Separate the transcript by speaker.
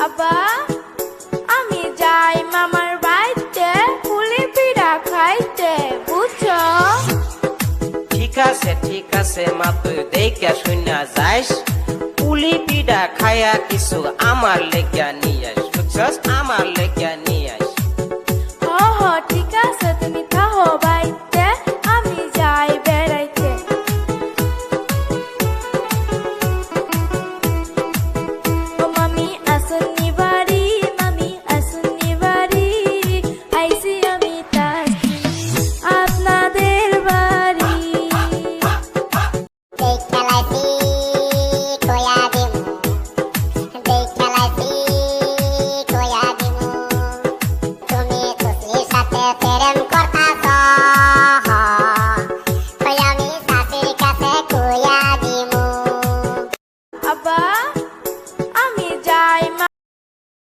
Speaker 1: আব্বা আমি যাই মামার বাড়িতে পুলি পিঠা খাইতে বুঝছো?
Speaker 2: ঠিক আছে মা, তুই দেখে শুনা যাইস, পুলি পিঠা খায়া কিছু আমার লেগা নিয়ে আস, বুঝছস? আমার লেগা